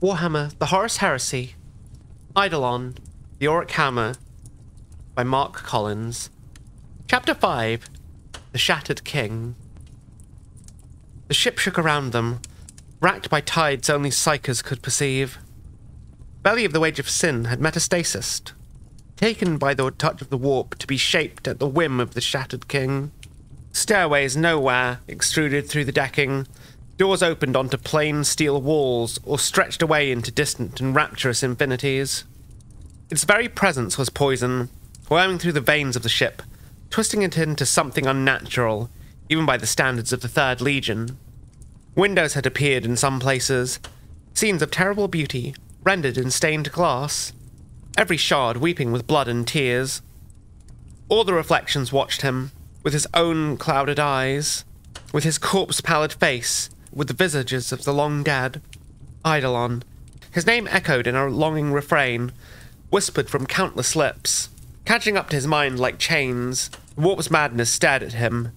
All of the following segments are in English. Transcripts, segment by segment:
Warhammer The Horus Heresy, Eidolon The Auric Hammer by Mark Collins. Chapter 5, The Shattered King. The ship shook around them, racked by tides only psychers could perceive. The belly of the Wage of Sin had metastasis, taken by the touch of the warp to be shaped at the whim of the Shattered King. Stairways nowhere extruded through the decking. Doors opened onto plain steel walls or stretched away into distant and rapturous infinities. Its very presence was poison, worming through the veins of the ship, twisting it into something unnatural, even by the standards of the Third Legion. Windows had appeared in some places, scenes of terrible beauty, rendered in stained glass, every shard weeping with blood and tears. All the reflections watched him, with his own clouded eyes, with his corpse-pallid face, with the visages of the long dead. Eidolon. His name echoed in a longing refrain, whispered from countless lips, catching up to his mind like chains. Warp's madness stared at him,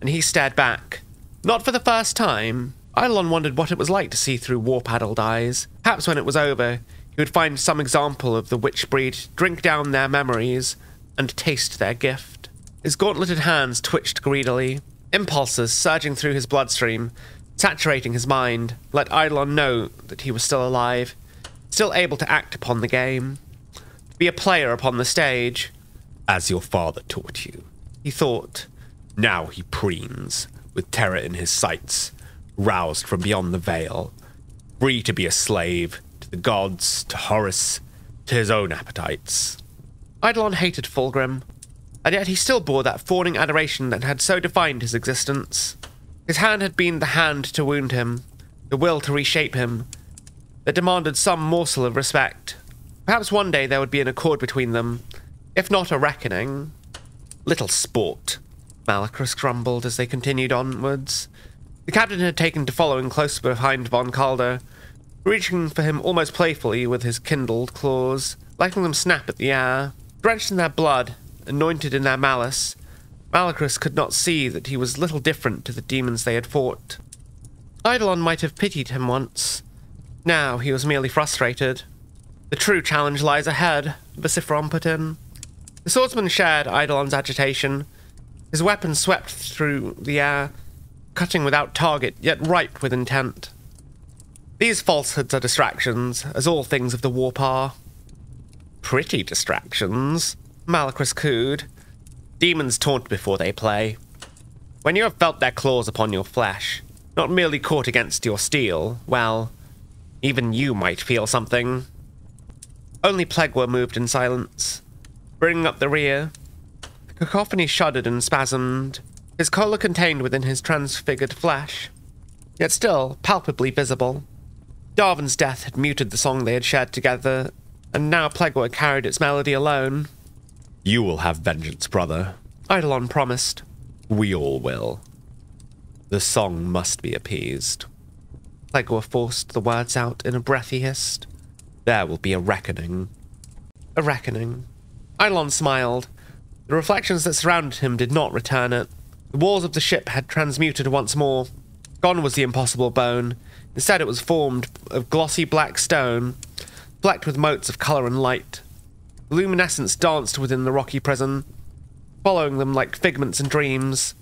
and he stared back. Not for the first time. Eidolon wondered what it was like to see through warp-addled eyes. Perhaps when it was over, he would find some example of the witch breed, drink down their memories, and taste their gift. His gauntleted hands twitched greedily, impulses surging through his bloodstream, saturating his mind, let Eidolon know that he was still alive, still able to act upon the game, to be a player upon the stage. As your father taught you, he thought. Now he preens, with terror in his sights, roused from beyond the veil, free to be a slave to the gods, to Horus, to his own appetites. Eidolon hated Fulgrim, and yet he still bore that fawning adoration that had so defined his existence. His hand had been the hand to wound him, the will to reshape him, that demanded some morsel of respect. Perhaps one day there would be an accord between them, if not a reckoning. Little sport, Malachus grumbled as they continued onwards. The captain had taken to following close behind von Calder, reaching for him almost playfully with his kindled claws, letting them snap at the air. Drenched in their blood, anointed in their malice, Malachus could not see that he was little different to the demons they had fought. Eidolon might have pitied him once. Now he was merely frustrated. The true challenge lies ahead, Vociferon put in. The swordsman shared Eidolon's agitation. His weapon swept through the air, cutting without target, yet ripe with intent. These falsehoods are distractions, as all things of the warp are. Pretty distractions, Malachus cooed. Demons taunt before they play. When you have felt their claws upon your flesh, not merely caught against your steel, well, even you might feel something. Only Plegua moved in silence, bringing up the rear. The cacophony shuddered and spasmed, his collar contained within his transfigured flesh, yet still palpably visible. Darwin's death had muted the song they had shared together, and now Plegua carried its melody alone. You will have vengeance, brother, Eidolon promised. We all will. The song must be appeased. Plegua forced the words out in a breath he hissed. There will be a reckoning. A reckoning. Eidolon smiled. The reflections that surrounded him did not return it. The walls of the ship had transmuted once more. Gone was the impossible bone. Instead it was formed of glossy black stone, flecked with motes of colour and light. Luminescence danced within the rocky prison, following them like figments and dreams.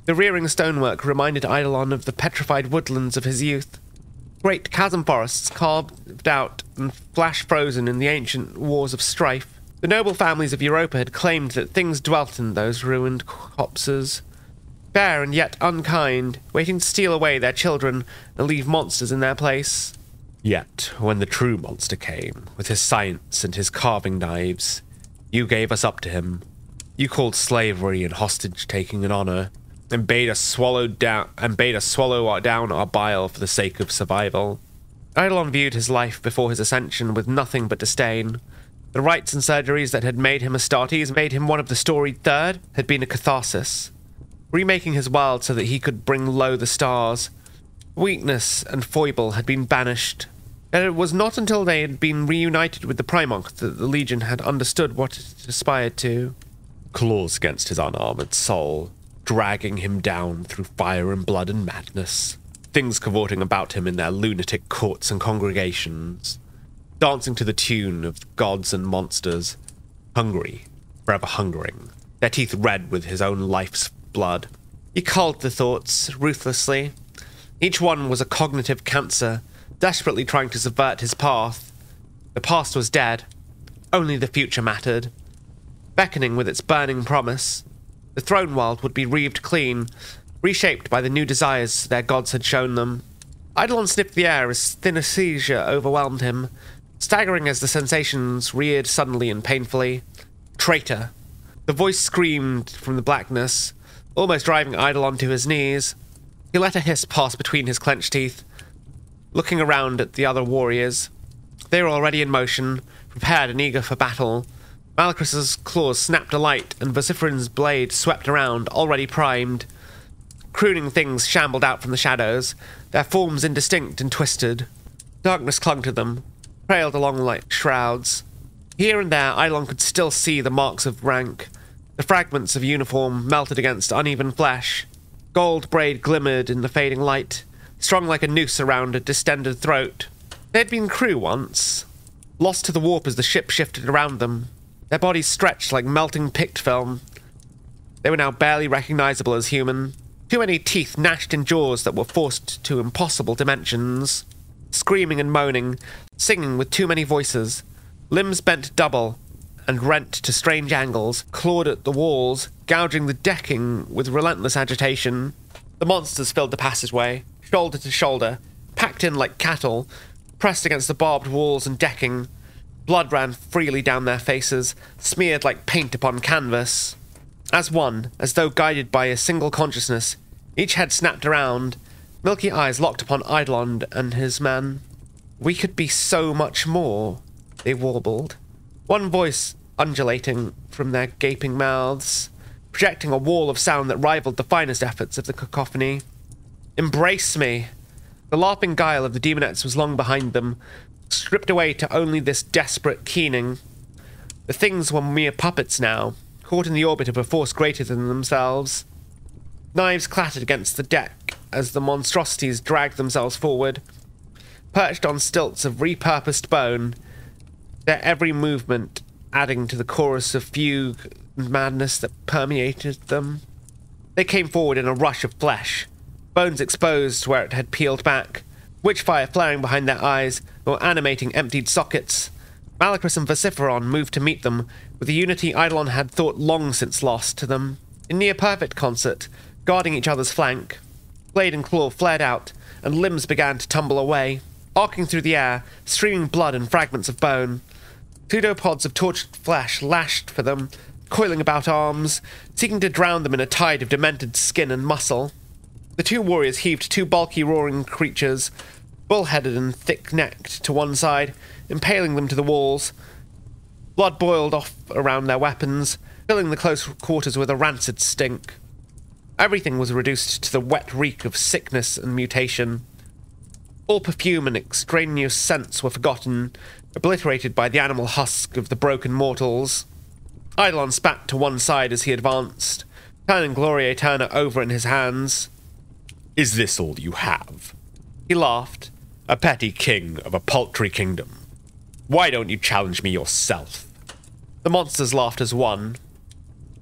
The rearing stonework reminded Eidolon of the petrified woodlands of his youth. Great chasm forests carved out and flash-frozen in the ancient wars of strife. The noble families of Europa had claimed that things dwelt in those ruined copses, fair and yet unkind, waiting to steal away their children and leave monsters in their place. Yet, when the true monster came, with his science and his carving knives, you gave us up to him. You called slavery and hostage-taking an honor, and bade us swallow down our bile for the sake of survival. Eidolon viewed his life before his ascension with nothing but disdain. The rites and surgeries that had made him Astartes, made him one of the storied Third, had been a catharsis, remaking his world so that he could bring low the stars. Weakness and foible had been banished, and it was not until they had been reunited with the Primarch that the Legion had understood what it aspired to. Claws against his unarmored soul, dragging him down through fire and blood and madness. things cavorting about him in their lunatic courts and congregations, dancing to the tune of gods and monsters, hungry, forever hungering, their teeth red with his own life's blood. He culled the thoughts ruthlessly. Each one was a cognitive cancer, desperately trying to subvert his path. The past was dead. Only the future mattered. Beckoning with its burning promise, the throne world would be reaved clean, reshaped by the new desires their gods had shown them. Eidolon sniffed the air as synesthesia overwhelmed him, staggering as the sensations reared suddenly and painfully. Traitor! The voice screamed from the blackness, almost driving Eidolon to his knees. He let a hiss pass between his clenched teeth, looking around at the other warriors. They were already in motion, prepared and eager for battle. Malachus's claws snapped alight, and Vociferan's blade swept around, already primed. Crooning things shambled out from the shadows, their forms indistinct and twisted. Darkness clung to them, trailed along like shrouds. Here and there, Eidolon could still see the marks of rank. The fragments of uniform melted against uneven flesh. Gold braid glimmered in the fading light, strung like a noose around a distended throat. They had been crew once, lost to the warp as the ship shifted around them. Their bodies stretched like melting picked film. They were now barely recognizable as human. Too many teeth gnashed in jaws that were forced to impossible dimensions. Screaming and moaning, singing with too many voices. Limbs bent double and rent to strange angles, clawed at the walls, gouging the decking with relentless agitation. The monsters filled the passageway, shoulder to shoulder, packed in like cattle, pressed against the barbed walls and decking. Blood ran freely down their faces, smeared like paint upon canvas. As one, as though guided by a single consciousness, each head snapped around, milky eyes locked upon Eidolon and his man. "We could be so much more," they warbled. One voice undulating from their gaping mouths, projecting a wall of sound that rivaled the finest efforts of the cacophony. "Embrace me!" The laughing guile of the demonettes was long behind them, stripped away to only this desperate keening. The things were mere puppets now, caught in the orbit of a force greater than themselves. Knives clattered against the deck as the monstrosities dragged themselves forward, perched on stilts of repurposed bone, their every movement adding to the chorus of fugue and madness that permeated them. They came forward in a rush of flesh, bones exposed where it had peeled back, witchfire flaring behind their eyes or animating emptied sockets. Malachus and Vociferon moved to meet them, with the unity Eidolon had thought long since lost to them. In near-perfect concert, guarding each other's flank, blade and claw flared out, and limbs began to tumble away, arcing through the air, streaming blood and fragments of bone. Pseudopods of tortured flesh lashed for them, coiling about arms, seeking to drown them in a tide of demented skin and muscle. The two warriors heaved two bulky, roaring creatures, bull-headed and thick-necked, to one side, impaling them to the walls. Blood boiled off around their weapons, filling the close quarters with a rancid stink. Everything was reduced to the wet reek of sickness and mutation. All perfume and extraneous scents were forgotten, obliterated by the animal husk of the broken mortals. Eidolon spat to one side as he advanced, turning Gloria Eterna over in his hands. "Is this all you have?" He laughed. "A petty king of a paltry kingdom. Why don't you challenge me yourself?" The monsters laughed as one.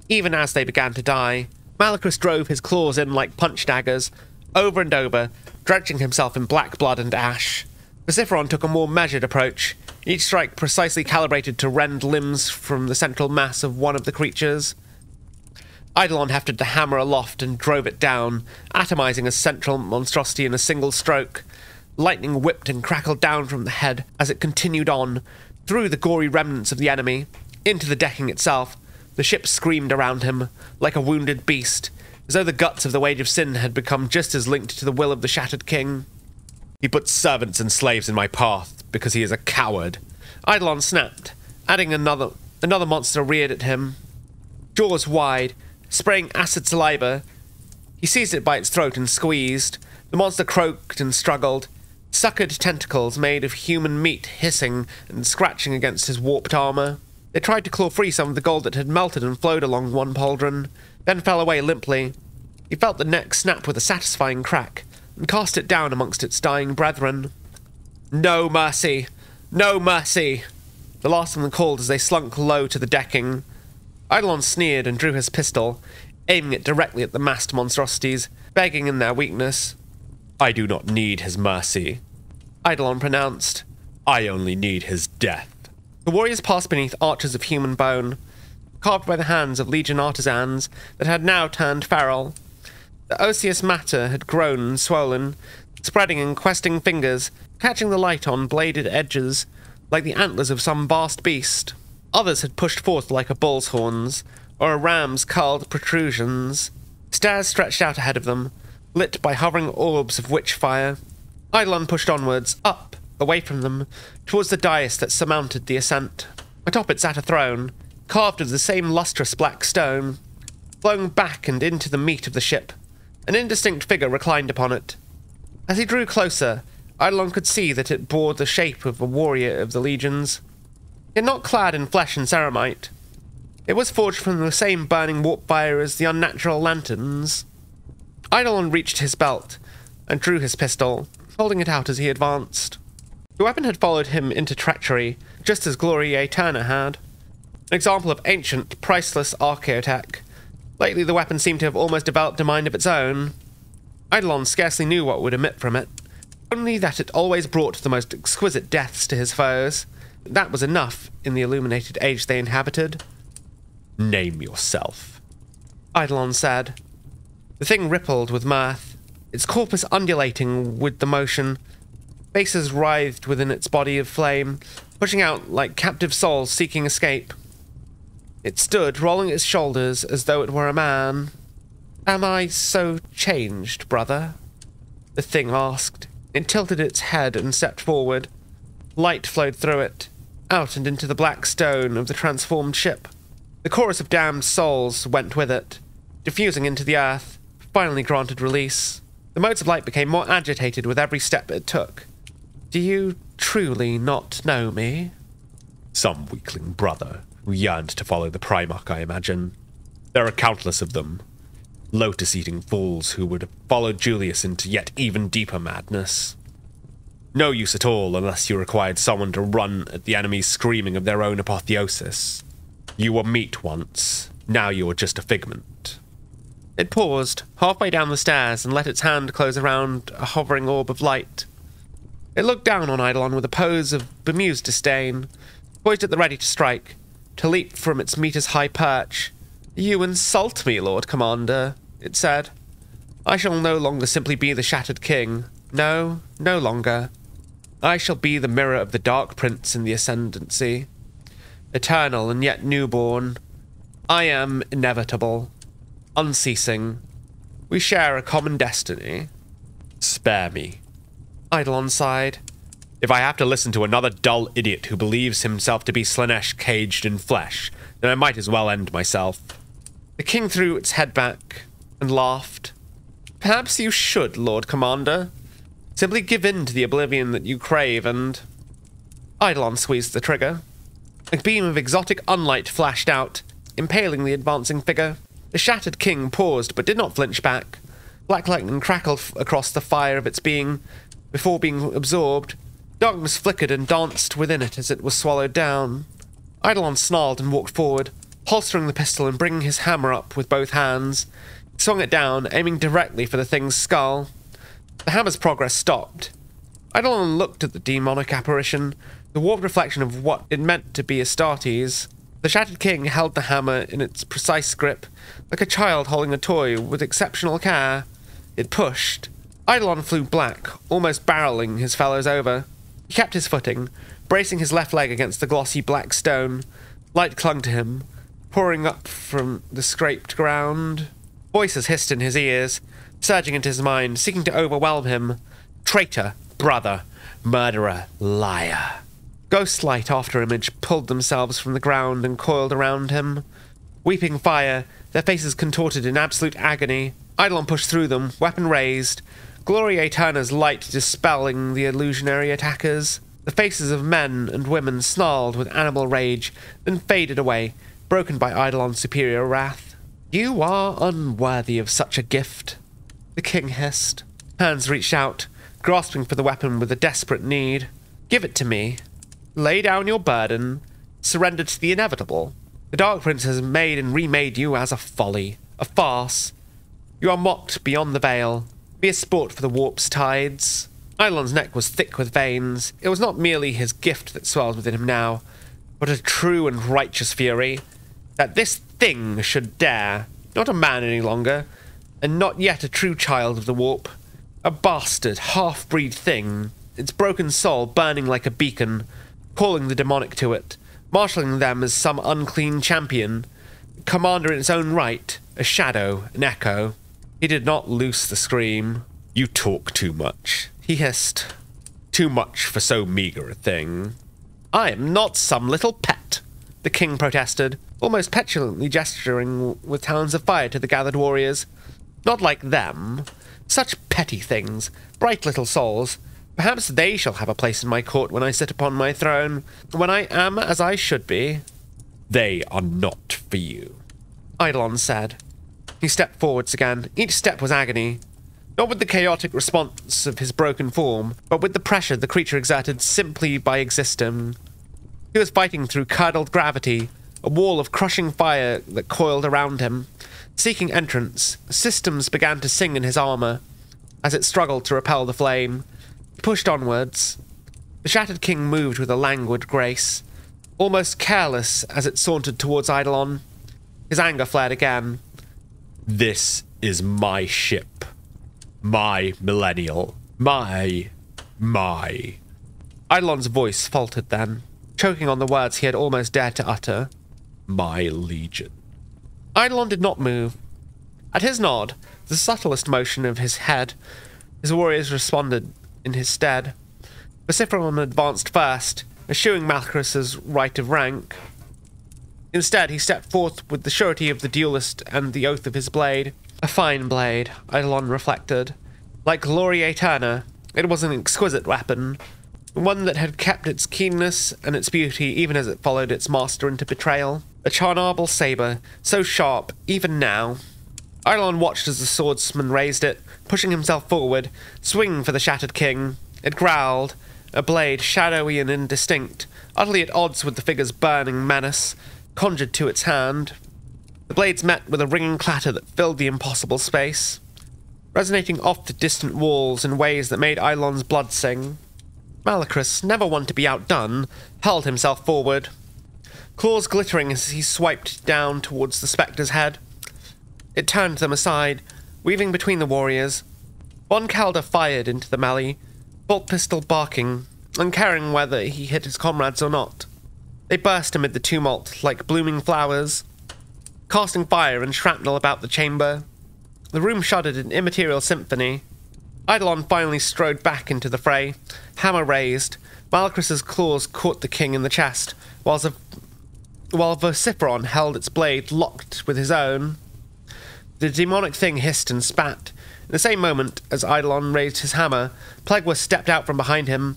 Even as they began to die, Malachus drove his claws in like punch daggers, over and over, drenching himself in black blood and ash. Vociferon took a more measured approach, each strike precisely calibrated to rend limbs from the central mass of one of the creatures. Eidolon hefted the hammer aloft and drove it down, atomizing a central monstrosity in a single stroke. Lightning whipped and crackled down from the head as it continued on, through the gory remnants of the enemy, into the decking itself. The ship screamed around him, like a wounded beast, as though the guts of the wage of sin had become just as linked to the will of the shattered king. "He puts servants and slaves in my path because he is a coward." Eidolon snapped, adding another monster reared at him. Jaws wide, spraying acid saliva. He seized it by its throat and squeezed. The monster croaked and struggled, suckered tentacles made of human meat hissing and scratching against his warped armor. They tried to claw free some of the gold that had melted and flowed along one pauldron, then fell away limply. He felt the neck snap with a satisfying crack, and cast it down amongst its dying brethren. No mercy! No mercy! The last of them called as they slunk low to the decking. Eidolon sneered and drew his pistol, aiming it directly at the massed monstrosities, begging in their weakness. I do not need his mercy, Eidolon pronounced. I only need his death. The warriors passed beneath arches of human bone, carved by the hands of legion artisans that had now turned feral. The osseous matter had grown and swollen, spreading in questing fingers, catching the light on bladed edges, like the antlers of some vast beast. Others had pushed forth like a bull's horns, or a ram's curled protrusions. Stairs stretched out ahead of them, lit by hovering orbs of witch fire. Eidolon pushed onwards, up, away from them, towards the dais that surmounted the ascent. Atop it sat a throne, carved of the same lustrous black stone. Flowing back and into the meat of the ship, an indistinct figure reclined upon it. As he drew closer, Eidolon could see that it bore the shape of a warrior of the legions, yet not clad in flesh and ceramite. It was forged from the same burning warp fire as the unnatural lanterns. Eidolon reached his belt and drew his pistol, holding it out as he advanced. The weapon had followed him into treachery, just as Gloria Eterna had. An example of ancient, priceless archaeotech. Lately the weapon seemed to have almost developed a mind of its own. Eidolon scarcely knew what would emit from it, only that it always brought the most exquisite deaths to his foes. That was enough in the illuminated age they inhabited. Name yourself, Eidolon said. The thing rippled with mirth, its corpus undulating with the motion. Faces writhed within its body of flame, pushing out like captive souls seeking escape. It stood, rolling its shoulders as though it were a man. Am I so changed, brother? The thing asked. It tilted its head and stepped forward. Light flowed through it, out and into the black stone of the transformed ship. The chorus of damned souls went with it, diffusing into the earth, finally granted release. The motes of light became more agitated with every step it took. Do you truly not know me? Some weakling brother who yearned to follow the Primarch, I imagine. There are countless of them. Lotus-eating fools who would have followed Julius into yet even deeper madness. No use at all unless you required someone to run at the enemy screaming of their own apotheosis. You were meat once, now you are just a figment. It paused, halfway down the stairs, and let its hand close around a hovering orb of light. It looked down on Eidolon with a pose of bemused disdain, poised at the ready to strike, to leap from its meter's-high perch. You insult me, Lord Commander, it said. I shall no longer simply be the Shattered King. No, no longer. I shall be the mirror of the Dark Prince in the Ascendancy. Eternal and yet newborn. I am inevitable. Unceasing. We share a common destiny. Spare me, Eidolon sighed. If I have to listen to another dull idiot who believes himself to be Slaanesh caged in flesh, then I might as well end myself. The king threw its head back and laughed. Perhaps you should, Lord Commander. Simply give in to the oblivion that you crave and... Eidolon squeezed the trigger. A beam of exotic unlight flashed out, impaling the advancing figure. The Shattered King paused but did not flinch back. Black lightning crackled across the fire of its being. Before being absorbed, darkness flickered and danced within it as it was swallowed down. Eidolon snarled and walked forward, holstering the pistol and bringing his hammer up with both hands. He swung it down, aiming directly for the thing's skull. The hammer's progress stopped. Eidolon looked at the demonic apparition, the warped reflection of what it meant to be Astartes. The Shattered King held the hammer in its precise grip, like a child holding a toy with exceptional care. It pushed. Eidolon flew black, almost barreling his fellows over. He kept his footing, bracing his left leg against the glossy black stone. Light clung to him, pouring up from the scraped ground. Voices hissed in his ears, surging into his mind, seeking to overwhelm him. Traitor, brother, murderer, liar. Ghost-light after-image pulled themselves from the ground and coiled around him. Weeping fire, their faces contorted in absolute agony. Eidolon pushed through them, weapon raised. Gloria Eterna's light dispelling the illusionary attackers. The faces of men and women snarled with animal rage, then faded away, broken by Eidolon's superior wrath. You are unworthy of such a gift, the king hissed. Hands reached out, grasping for the weapon with a desperate need. Give it to me. Lay down your burden. Surrender to the inevitable. The Dark Prince has made and remade you as a folly, a farce. You are mocked beyond the veil. Be a sport for the warp's tides. Eidolon's neck was thick with veins. It was not merely his gift that swelled within him now, but a true and righteous fury. That this thing should dare, not a man any longer, and not yet a true child of the warp. A bastard, half-breed thing, its broken soul burning like a beacon, calling the demonic to it, marshalling them as some unclean champion, commander in its own right, a shadow, an echo. He did not loose the scream. You talk too much, he hissed. Too much for so meager a thing. I am not some little pet, the king protested, almost petulantly gesturing with talons of fire to the gathered warriors. Not like them. Such petty things, bright little souls. Perhaps they shall have a place in my court when I sit upon my throne, when I am as I should be. They are not for you, Eidolon said. He stepped forwards again. Each step was agony. Not with the chaotic response of his broken form, but with the pressure the creature exerted simply by existing. He was fighting through curdled gravity, a wall of crushing fire that coiled around him. Seeking entrance, systems began to sing in his armor as it struggled to repel the flame. He pushed onwards. The Shattered King moved with a languid grace, almost careless as it sauntered towards Eidolon. His anger flared again. This is my ship. My millennial. My. Eidolon's voice faltered then, choking on the words he had almost dared to utter. My legion. Eidolon did not move. At his nod, the subtlest motion of his head, his warriors responded in his stead. Vociferon advanced first, eschewing Malchus's right of rank. Instead, he stepped forth with the surety of the duelist and the oath of his blade. A fine blade, Eidolon reflected. Like Gloria Eterna, it was an exquisite weapon, one that had kept its keenness and its beauty even as it followed its master into betrayal. A charnable saber, so sharp, even now. Eidolon watched as the swordsman raised it, pushing himself forward, swinging for the Shattered King. It growled, a blade shadowy and indistinct, utterly at odds with the figure's burning menace, conjured to its hand. The blades met with a ringing clatter that filled the impossible space, resonating off the distant walls in ways that made Eidolon's blood sing. Malachus, never one to be outdone, hurled himself forward, claws glittering as he swiped down towards the spectre's head. It turned them aside, weaving between the warriors. Von Calder fired into the melee, bolt pistol barking, uncaring whether he hit his comrades or not. They burst amid the tumult like blooming flowers, casting fire and shrapnel about the chamber. The room shuddered in immaterial symphony. Eidolon finally strode back into the fray, hammer raised. Malchus's claws caught the king in the chest, while Vociferon held its blade locked with his own. The demonic thing hissed and spat. In the same moment as Eidolon raised his hammer, Plagueis stepped out from behind him,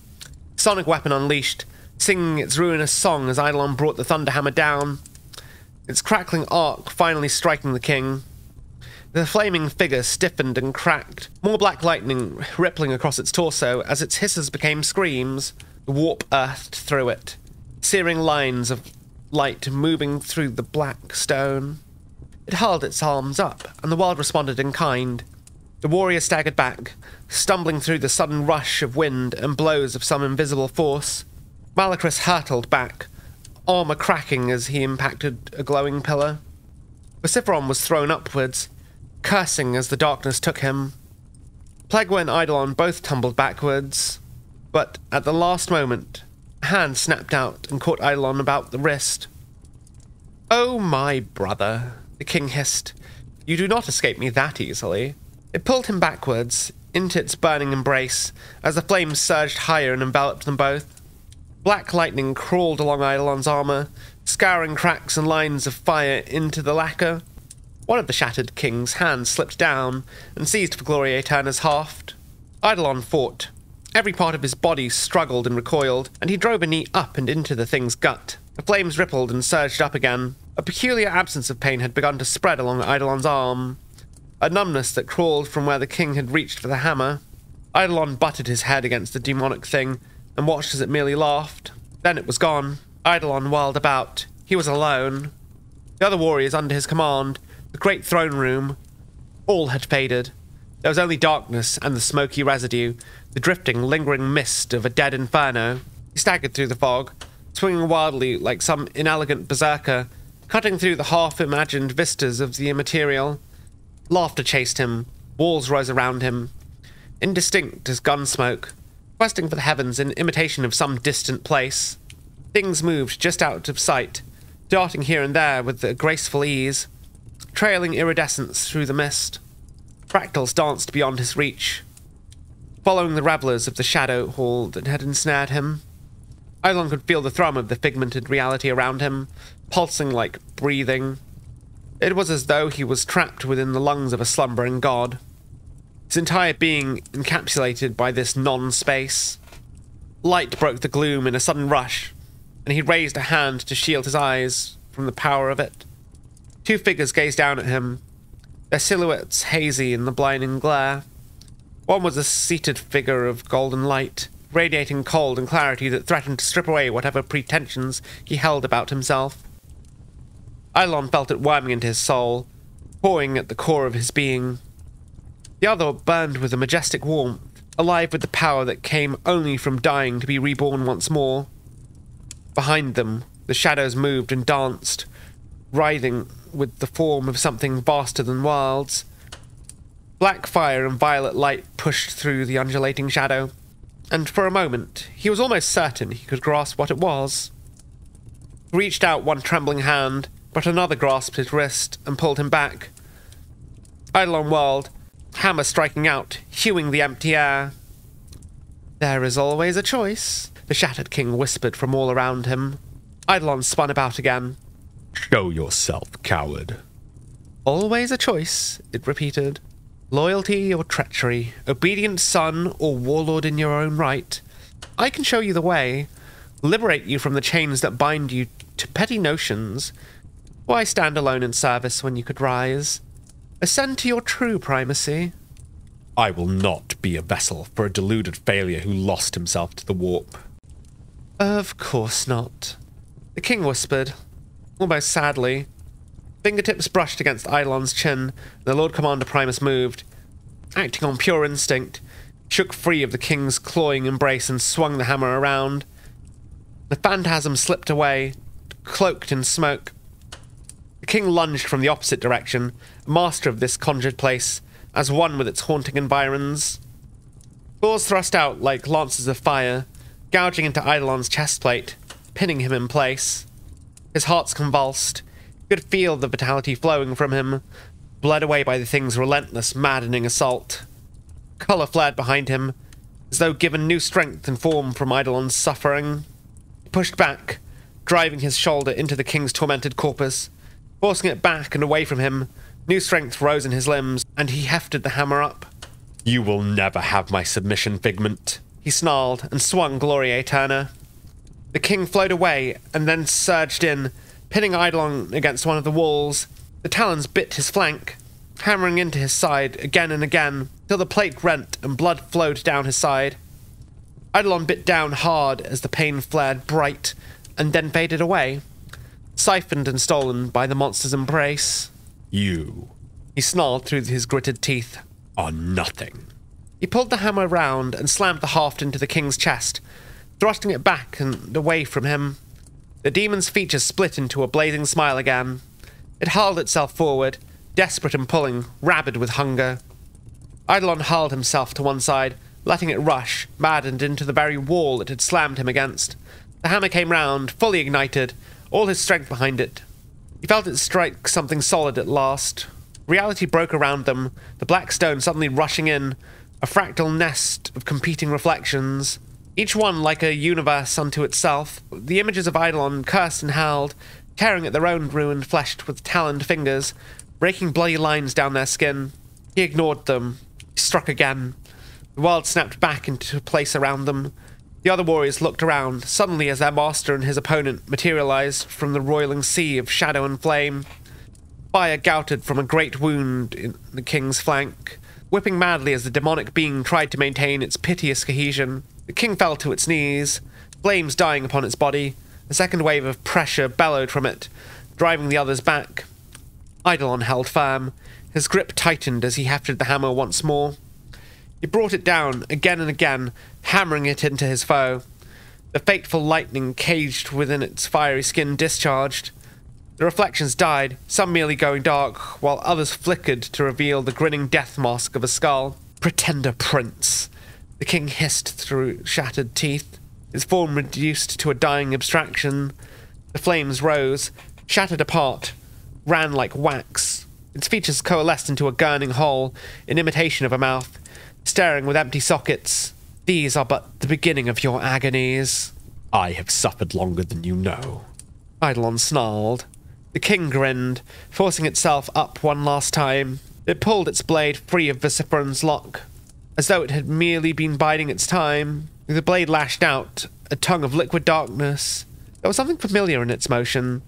sonic weapon unleashed, singing its ruinous song as Eidolon brought the thunderhammer down, its crackling arc finally striking the king. The flaming figure stiffened and cracked, more black lightning rippling across its torso as its hisses became screams. The warp earthed through it, searing lines of light moving through the black stone. It hurled its arms up, and the world responded in kind. The warrior staggered back, stumbling through the sudden rush of wind and blows of some invisible force. Malachus hurtled back, armor cracking as he impacted a glowing pillar. Vociferon was thrown upwards, cursing as the darkness took him. Plagueis and Eidolon both tumbled backwards, but at the last moment, a hand snapped out and caught Eidolon about the wrist. "Oh, my brother," the king hissed. "You do not escape me that easily." It pulled him backwards, into its burning embrace, as the flames surged higher and enveloped them both. Black lightning crawled along Eidolon's armor, scouring cracks and lines of fire into the lacquer. One of the Shattered King's hands slipped down and seized for Gloria Eterna's haft. Eidolon fought. Every part of his body struggled and recoiled, and he drove a knee up and into the thing's gut. The flames rippled and surged up again. A peculiar absence of pain had begun to spread along Eidolon's arm, a numbness that crawled from where the king had reached for the hammer. Eidolon butted his head against the demonic thing and watched as it merely laughed. Then it was gone. Eidolon whirled about. He was alone. The other warriors under his command, the great throne room, all had faded. There was only darkness and the smoky residue, the drifting, lingering mist of a dead inferno. He staggered through the fog, swinging wildly like some inelegant berserker, cutting through the half-imagined vistas of the immaterial. Laughter chased him. Walls rose around him, indistinct as gun smoke, questing for the heavens in imitation of some distant place. Things moved just out of sight, darting here and there with a graceful ease, trailing iridescence through the mist. Fractals danced beyond his reach, following the revelers of the shadow hall that had ensnared him. Eidolon could feel the thrum of the figmented reality around him, pulsing like breathing. It was as though he was trapped within the lungs of a slumbering god, his entire being encapsulated by this non-space. Light broke the gloom in a sudden rush, and he raised a hand to shield his eyes from the power of it. Two figures gazed down at him, their silhouettes hazy in the blinding glare. One was a seated figure of golden light, radiating cold and clarity that threatened to strip away whatever pretensions he held about himself. Eidolon felt it worming into his soul, pouring at the core of his being. The other burned with a majestic warmth, alive with the power that came only from dying to be reborn once more. Behind them, the shadows moved and danced, writhing with the form of something vaster than worlds. Black fire and violet light pushed through the undulating shadow, and for a moment he was almost certain he could grasp what it was. He reached out one trembling hand, but another grasped his wrist and pulled him back. Eidolon whirled, hammer striking out, hewing the empty air. "There is always a choice," the Shattered King whispered from all around him. Eidolon spun about again. "Show yourself, coward." "Always a choice," it repeated. "Loyalty or treachery, obedient son or warlord in your own right. I can show you the way, liberate you from the chains that bind you to petty notions. Why stand alone in service when you could rise? Ascend to your true primacy." "I will not be a vessel for a deluded failure who lost himself to the warp." "Of course not," the king whispered, almost sadly. Fingertips brushed against Eidolon's chin, and the Lord Commander Primus moved. Acting on pure instinct, shook free of the king's clawing embrace and swung the hammer around. The phantasm slipped away, cloaked in smoke. The king lunged from the opposite direction, master of this conjured place, as one with its haunting environs. Claws thrust out like lances of fire, gouging into Eidolon's chestplate, pinning him in place. His heart's convulsed. He could feel the vitality flowing from him, bled away by the thing's relentless, maddening assault. Colour flared behind him, as though given new strength and form from Eidolon's suffering. He pushed back, driving his shoulder into the king's tormented corpus. Forcing it back and away from him, new strength rose in his limbs, and he hefted the hammer up. "You will never have my submission, Figment," he snarled, and swung Gloria Eterna. The king flowed away, and then surged in, pinning Eidolon against one of the walls. The talons bit his flank, hammering into his side again and again, till the plate rent and blood flowed down his side. Eidolon bit down hard as the pain flared bright, and then faded away, siphoned and stolen by the monster's embrace. "You," he snarled through his gritted teeth, "are nothing." He pulled the hammer round and slammed the haft into the king's chest, thrusting it back and away from him. The demon's features split into a blazing smile again. It hurled itself forward, desperate and pulling, rabid with hunger. Eidolon hurled himself to one side, letting it rush, maddened into the very wall it had slammed him against. The hammer came round, fully ignited, all his strength behind it. He felt it strike something solid at last. Reality broke around them, the black stone suddenly rushing in, a fractal nest of competing reflections, each one like a universe unto itself. The images of Eidolon cursed and howled, tearing at their own ruined flesh with taloned fingers, breaking bloody lines down their skin. He ignored them. He struck again. The world snapped back into place around them. The other warriors looked around, suddenly as their master and his opponent materialized from the roiling sea of shadow and flame. Fire gouted from a great wound in the king's flank, whipping madly as the demonic being tried to maintain its piteous cohesion. The king fell to its knees, flames dying upon its body. A second wave of pressure bellowed from it, driving the others back. Eidolon held firm. His grip tightened as he hefted the hammer once more. He brought it down again and again, hammering it into his foe. The fateful lightning caged within its fiery skin discharged. The reflections died, some merely going dark, while others flickered to reveal the grinning death mask of a skull. Pretender prince, the king hissed through shattered teeth, his form reduced to a dying abstraction. The flames rose, shattered apart, ran like wax. Its features coalesced into a gurning hole, in imitation of a mouth, staring with empty sockets. These are but the beginning of your agonies. I have suffered longer than you know. Eidolon snarled. The king grinned, forcing itself up one last time. It pulled its blade free of Vociferan's lock, as though it had merely been biding its time. The blade lashed out, a tongue of liquid darkness. There was something familiar in its motion,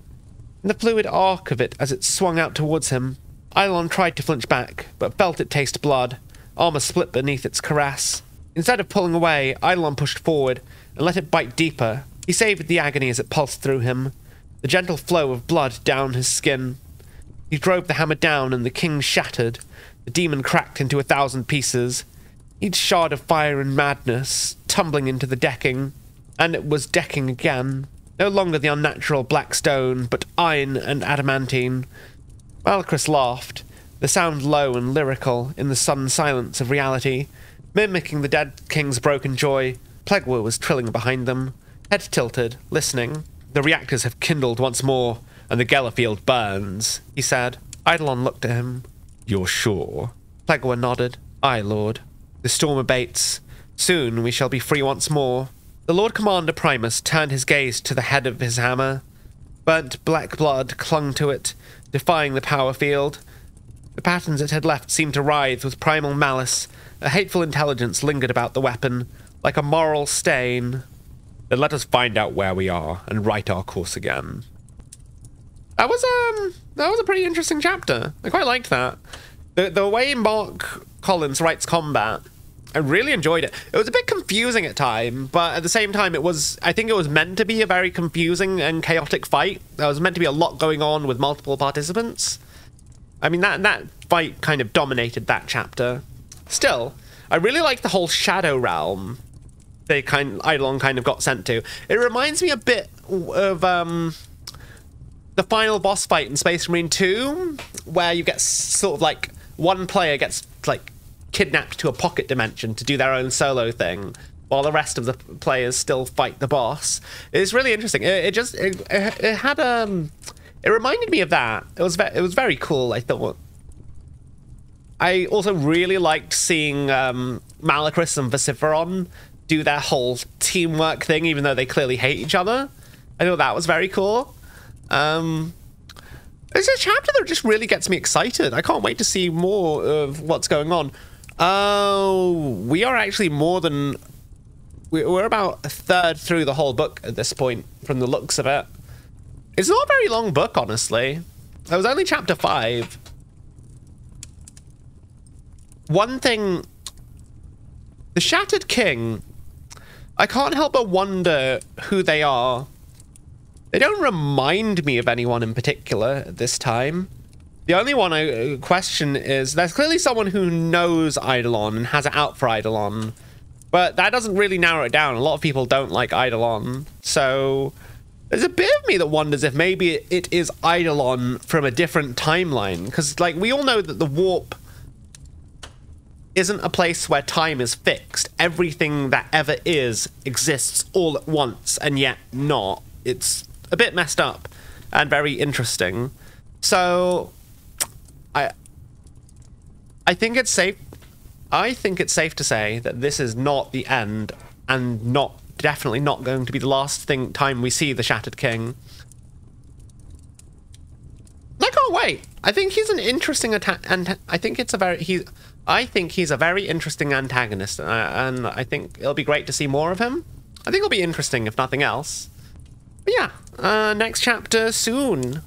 in the fluid arc of it as it swung out towards him. Eidolon tried to flinch back, but felt it taste blood. Armor split beneath its caress. Instead of pulling away, Eidolon pushed forward and let it bite deeper. He savored the agony as it pulsed through him, the gentle flow of blood down his skin. He drove the hammer down and the king shattered. The demon cracked into 1,000 pieces, each shard of fire and madness, tumbling into the decking. And it was decking again. No longer the unnatural black stone, but iron and adamantine. Malachris laughed, the sound low and lyrical in the sudden silence of reality, mimicking the dead king's broken joy. Plegwa was trilling behind them, head tilted, listening. The reactors have kindled once more, and the Gellerfield burns, he said. Eidolon looked at him. You're sure? Plegwa nodded. Aye, Lord. The storm abates. Soon we shall be free once more. The Lord Commander Primus turned his gaze to the head of his hammer. Burnt black blood clung to it, defying the power field. The patterns it had left seemed to writhe with primal malice. A hateful intelligence lingered about the weapon, like a moral stain. Then let us find out where we are and right our course again. That was a pretty interesting chapter. I quite liked that. The way Mark Collins writes combat, I really enjoyed it. It was a bit confusing at times, but at the same time, I think it was meant to be a very confusing and chaotic fight. There was meant to be a lot going on with multiple participants. I mean, that fight kind of dominated that chapter. Still, I really like the whole Shadow Realm Eidolon kind of got sent to. It reminds me a bit of the final boss fight in Space Marine 2, where you get sort of like one player gets like kidnapped to a pocket dimension to do their own solo thing, while the rest of the players still fight the boss. It's really interesting. It reminded me of that. It was very cool, I thought. I also really liked seeing Malachris and Vociferon do their whole teamwork thing, even though they clearly hate each other. I thought that was very cool. It's a chapter that just really gets me excited. I can't wait to see more of what's going on. We are actually we're about a third through the whole book at this point, from the looks of it. It's not a very long book, honestly. It was only chapter 5. One thing, the Shattered King, I can't help but wonder who they are. They don't remind me of anyone in particular at this time. The only one I question is, there's clearly someone who knows Eidolon and has it out for Eidolon, but that doesn't really narrow it down. A lot of people don't like Eidolon, so there's a bit of me that wonders if maybe it is Eidolon from a different timeline, because like we all know that the warp isn't a place where time is fixed. Everything that ever is exists all at once, and yet not. It's a bit messed up and very interesting. So I think it's safe to say that this is not the end, and definitely not going to be the last time we see the Shattered King. I can't wait. I think he's an interesting and I think he's a very interesting antagonist, and I think it'll be great to see more of him. I think it'll be interesting if nothing else. But yeah, next chapter soon.